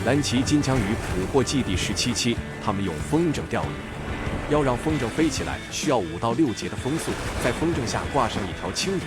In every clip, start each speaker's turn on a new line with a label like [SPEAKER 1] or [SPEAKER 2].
[SPEAKER 1] 蓝鳍金枪鱼捕获季第17期，他们用风筝钓鱼。要让风筝飞起来，需要5到6节的风速，在风筝下挂上一条青鱼，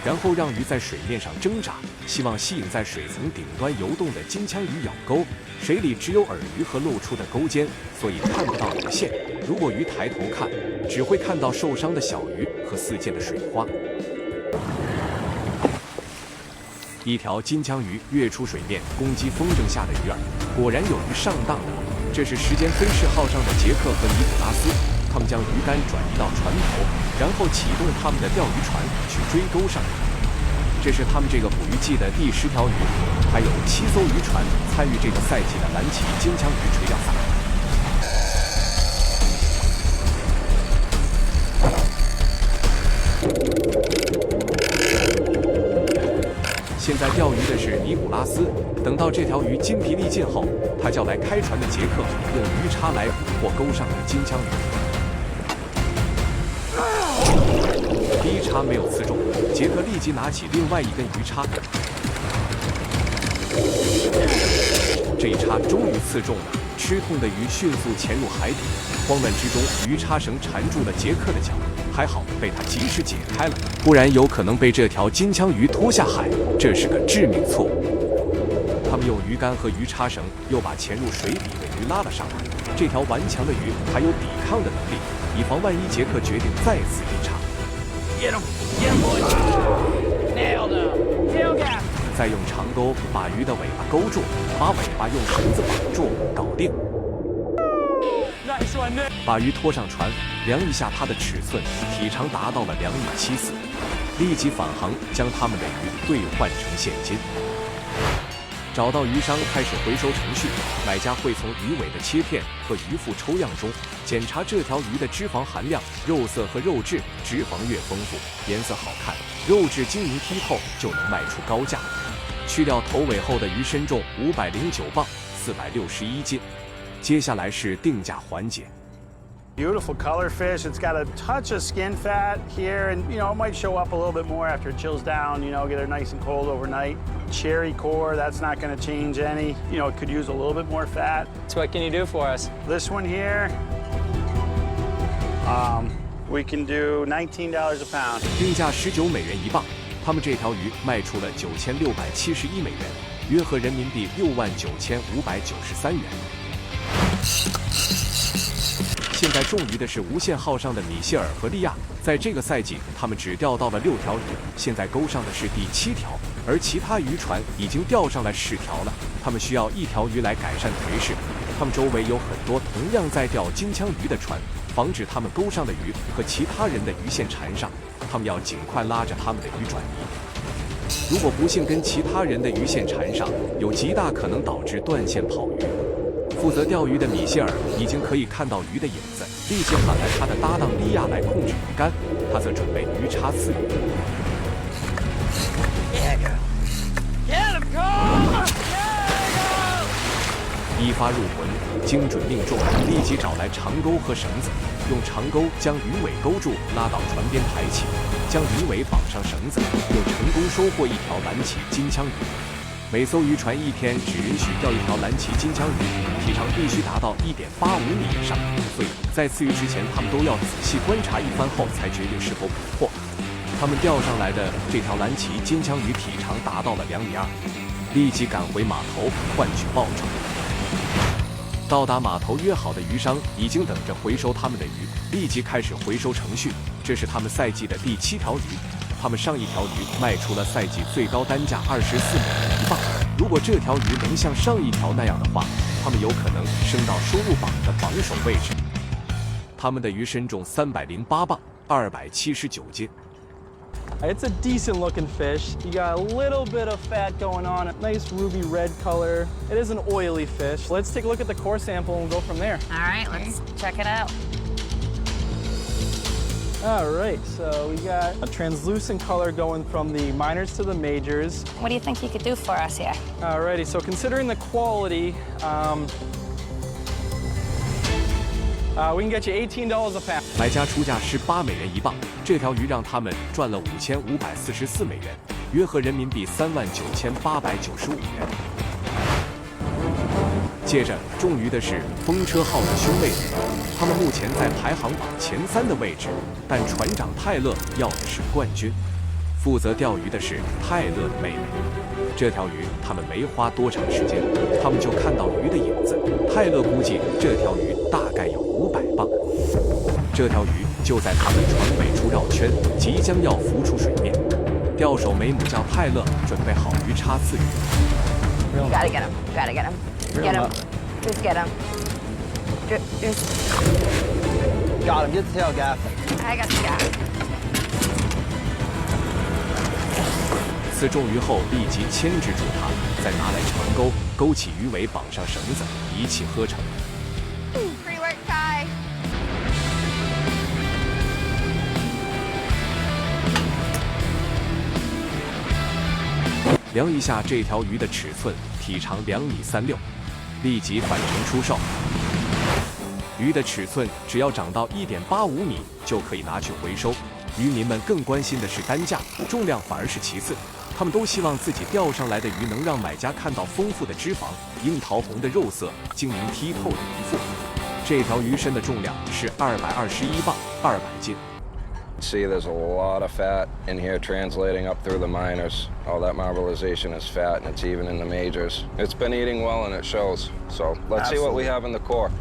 [SPEAKER 1] 然后让鱼在水面上挣扎，希望吸引在水层顶端游动的金枪鱼咬钩。水里只有饵鱼和露出的钩尖，所以看不到鱼线。如果鱼抬头看，只会看到受伤的小鱼和四溅的水花。一条金枪鱼跃出水面，攻击风筝下的鱼饵，果然有鱼上当了。这是时间飞士号上的杰克和尼古拉斯，他们将鱼竿转移到船头，然后启动他们的钓鱼船去追钩上来。这是他们这个捕鱼季的第10条鱼，还有7艘渔船参与这个赛季的蓝鳍金枪鱼垂钓赛。现在钓鱼的是尼古拉斯，等到这条鱼筋疲力尽后，他叫来开船的杰克，用鱼叉来捕获钩上的金枪鱼。第一叉没有刺中，杰克立即拿起另外一根鱼叉，这一叉终于刺中了，吃痛的鱼迅速潜入海底，慌乱之中，鱼叉绳缠住了杰克的脚。还好被他及时解开了，不然有可能被这条金枪鱼拖下海，这是个致命错误。他们用鱼竿和鱼叉绳又把潜入水底的鱼拉了上来。这条顽强的鱼还有抵抗的能力，以防万一，杰克决定再次一叉。再用长钩把鱼的尾巴勾住，把尾巴用绳子绑住，搞定。把鱼拖上船，量一下它的尺寸，体长达到了2.74米，立即返航，将他们的鱼兑换成现金。找到鱼商，开始回收程序。买家会从鱼尾的切片和鱼腹抽样中检查这条鱼的脂肪含量、肉色和肉质，脂肪越丰富，颜色好看，肉质晶莹剔透，就能卖出高价。去掉头尾后的鱼身重509磅，461斤。接下来是定价环节。
[SPEAKER 2] Beautiful color fish. It's got a touch of skin fat here, and it might show up a little bit more after it chills down. Get it nice and cold overnight. Cherry core, that's not going to change any. It could use a little bit more fat.
[SPEAKER 3] So what can you do for us?
[SPEAKER 2] This one here, we can do $19 a pound.
[SPEAKER 1] 定价19美元一磅，他们这条鱼卖出了9671美元，约合人民币69593元。现在中鱼的是无限号上的米歇尔和利亚，在这个赛季他们只钓到了6条鱼，现在钩上的是第7条，而其他渔船已经钓上来10条了。他们需要1条鱼来改善颓势，他们周围有很多同样在钓金枪鱼的船，防止他们钩上的鱼和其他人的鱼线缠上，他们要尽快拉着他们的鱼转移。如果不幸跟其他人的鱼线缠上，有极大可能导致断线跑鱼。负责钓鱼的米歇尔已经可以看到鱼的影子，立即喊来他的搭档利亚来控制鱼竿，他则准备鱼叉刺鱼。一发入魂，精准命中，立即找来长钩和绳子，用长钩将鱼尾勾住，拉到船边抬起，将鱼尾绑上绳子，又成功收获1条蓝鳍金枪鱼。每艘渔船一天只允许钓1条蓝鳍金枪鱼，体长必须达到1.85米以上，所以在刺鱼之前，他们都要仔细观察一番后才决定是否捕获。他们钓上来的这条蓝鳍金枪鱼体长达到了2.2米，立即赶回码头换取报酬。到达码头约好的渔商已经等着回收他们的鱼，立即开始回收程序。这是他们赛季的第7条鱼。他们上1条鱼卖出了赛季最高单价24美元一磅。如果这条鱼能像上1条那样的话，他们有可能升到收入榜的榜首位置。他们的鱼身重308磅，279斤。
[SPEAKER 4] It's a decent looking fish. You got a little bit of fat going on, a nice ruby red color. It is an oily fish. Let's take a look at the core sample and go from there.
[SPEAKER 5] All right, let's check it out.
[SPEAKER 4] All right, so we got a translucent color going from the minors to the majors.
[SPEAKER 5] What do you think you could do for us here?
[SPEAKER 4] All righty, so considering the quality, we can get you $18 a pound.
[SPEAKER 1] 买家出价18美元一磅，这条鱼让他们赚了5544美元，约合人民币39895元。接着中鱼的是风车号的兄妹俩，他们目前在排行榜前3的位置，但船长泰勒要的是冠军。负责钓鱼的是泰勒的妹妹。这条鱼他们没花多长时间，他们就看到鱼的影子。泰勒估计这条鱼大概有500磅。这条鱼就在他们船尾处绕圈，即将要浮出水面。钓手梅姆叫泰勒准备好鱼叉刺鱼。
[SPEAKER 5] Gotta get him. Gotta get him. Get him. Just get him. Just.
[SPEAKER 3] Got him. Get the tail gaffing.
[SPEAKER 5] I got the guy.
[SPEAKER 1] 刺中鱼后立即牵制住它，再拿来长钩，勾起鱼尾，绑上绳子，一气呵成。
[SPEAKER 5] Free work, Ty.
[SPEAKER 1] 量一下这条鱼的尺寸，体长2.36米，立即返程出售。鱼的尺寸只要长到1.85米就可以拿去回收。渔民们更关心的是单价，重量反而是其次。他们都希望自己钓上来的鱼能让买家看到丰富的脂肪、樱桃红的肉色、晶莹剔透的鱼腹。这条鱼身的重量是221磅，200斤。
[SPEAKER 6] See, there's a lot of fat in here translating up through the minors. All that marbleization is fat, and it's even in the majors. It's been eating well, and it shows. So let's see what we have in the core.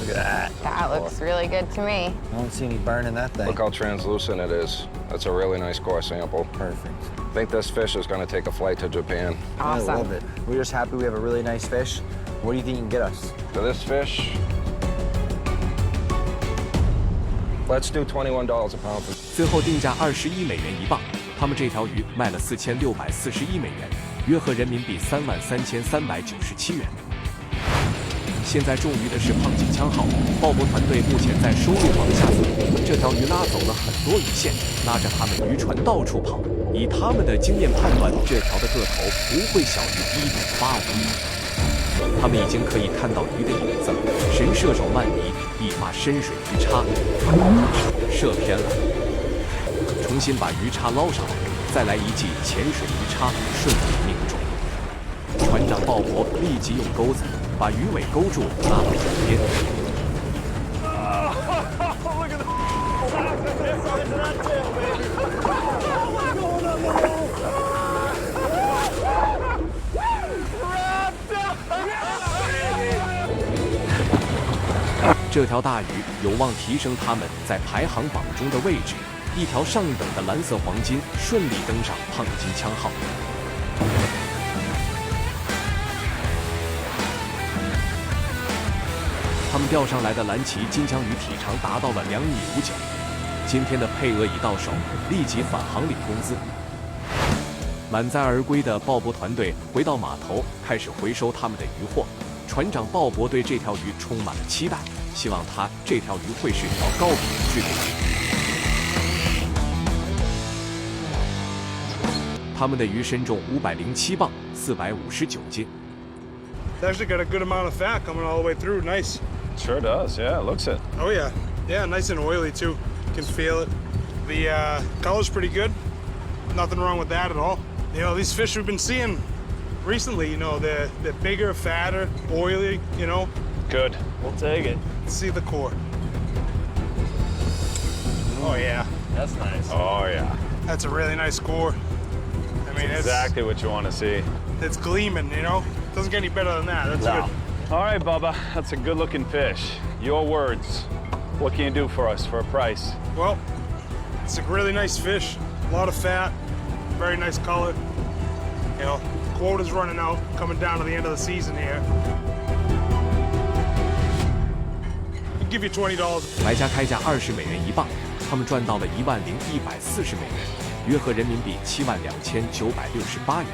[SPEAKER 3] Look at that.
[SPEAKER 5] That looks really good to me.
[SPEAKER 3] I don't see any burn in that thing.
[SPEAKER 6] Look how translucent it is. That's a really nice core sample.
[SPEAKER 3] Perfect.
[SPEAKER 6] I think this fish is going to take a flight to Japan.
[SPEAKER 5] Awesome.
[SPEAKER 3] I love it. We're just happy we have a really nice fish. What do you think you can get us?
[SPEAKER 6] For this fish, let's do $21 a pound.
[SPEAKER 1] 最后定价21美元一磅，他们这条鱼卖了4641美元，约合人民币33397元。现在中鱼的是胖金枪号，鲍勃团队目前在收入往下走。这条鱼拉走了很多鱼线，拉着他们渔船到处跑。以他们的经验判断，这条的个头不会小于1.85米。他们已经可以看到鱼的影子了。神射手曼尼一发深水鱼叉，射偏了。重新把鱼叉捞上来，再来一记潜水鱼叉，顺利命中。船长鲍勃立即用钩子把鱼尾勾住，拉到船边。这条大鱼有望提升他们在排行榜中的位置。一条上等的蓝色黄金顺利登上胖金枪号。他们钓上来的蓝鳍金枪鱼体长达到了2.59米。今天的配额已到手，立即返航领工资。满载而归的鲍勃团队回到码头，开始回收他们的渔获。船长鲍勃对这条鱼充满了期待，希望这条鱼会是条高品质的鱼。他们的鱼身重507磅，459斤。
[SPEAKER 7] It's actually got a good amount of fat coming all the way through. Nice.
[SPEAKER 8] Sure does, yeah, it looks it.
[SPEAKER 7] Oh yeah, yeah, nice and oily too. Can feel it. The color's pretty good. Nothing wrong with that at all. You know, these fish we've been seeing recently, you know, they're bigger, fatter, oily, you know.
[SPEAKER 8] Good.
[SPEAKER 4] We'll take it.
[SPEAKER 7] Let's see the core. Oh yeah,
[SPEAKER 4] That's nice.
[SPEAKER 8] Oh, yeah.
[SPEAKER 7] that's a really nice core. I mean,
[SPEAKER 8] Exactly what you want to see.
[SPEAKER 7] it's gleaming, you know. Doesn't get any better than that. That's good.
[SPEAKER 8] All right, Bubba, that's a good-looking fish. Your words. What can you do for us for a price?
[SPEAKER 7] Well, it's a really nice fish. A lot of fat, very nice color. You know, quota's running out, coming down to the end of the season here. I'll give you $20.
[SPEAKER 1] 买家开价20美元一磅，他们赚到了10140美元，约合人民币72968元。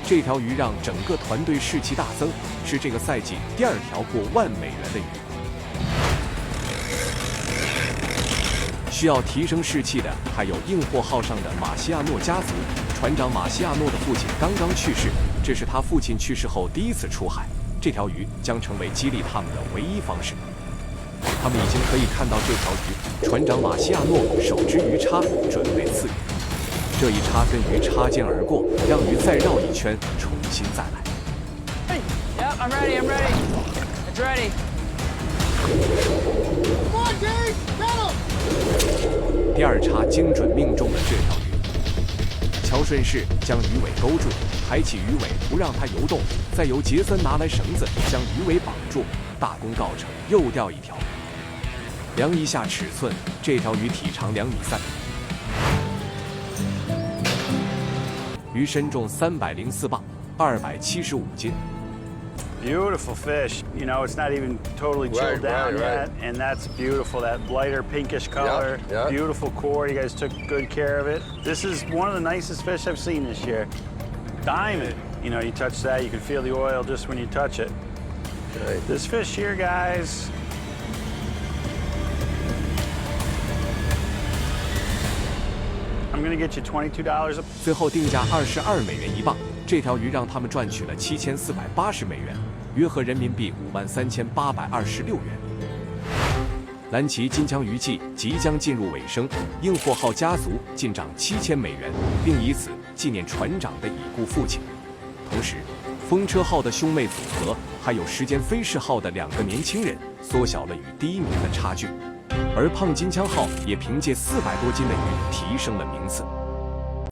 [SPEAKER 1] 这条鱼让整个团队士气大增，是这个赛季第2条过10000美元的鱼。需要提升士气的还有硬货号上的马西亚诺家族。船长马西亚诺的父亲刚刚去世，这是他父亲去世后第1次出海。这条鱼将成为激励他们的唯一方式。他们已经可以看到这条鱼，船长马西亚诺手执鱼叉准备刺鱼。这一叉跟鱼擦肩而过，让鱼再绕一圈，重新再来。
[SPEAKER 4] Hey, yep,
[SPEAKER 5] I'm ready. I'm ready. It's ready.
[SPEAKER 9] Come on, Dave! Get him!
[SPEAKER 1] 第二叉精准命中了这条鱼。乔顺势将鱼尾勾住，抬起鱼尾不让它游动，再由杰森拿来绳子将鱼尾绑住，大功告成，又钓一条。量一下尺寸，这条鱼体长2.3米，鱼身重304磅，275斤。
[SPEAKER 2] Beautiful fish. You know, it's not even totally chilled down yet, and that's beautiful. That lighter pinkish color,
[SPEAKER 6] yeah.
[SPEAKER 2] beautiful core. You guys took good care of it. This is one of the nicest fish I've seen this year. Diamond. You know, you touch that, you can feel the oil just when you touch it.
[SPEAKER 6] Okay.
[SPEAKER 2] This fish here, guys. I'm gonna get you $22 a.
[SPEAKER 1] 最后定价22美元一磅，这条鱼让他们赚取了7480美元，约合人民币53826元。蓝鳍金枪鱼季即将进入尾声，硬货号家族进账7000美元，并以此纪念船长的已故父亲。同时，风车号的兄妹组合还有时间飞逝号的2个年轻人，缩小了与第1名的差距。而胖金枪号也凭借400多斤的鱼提升了名次。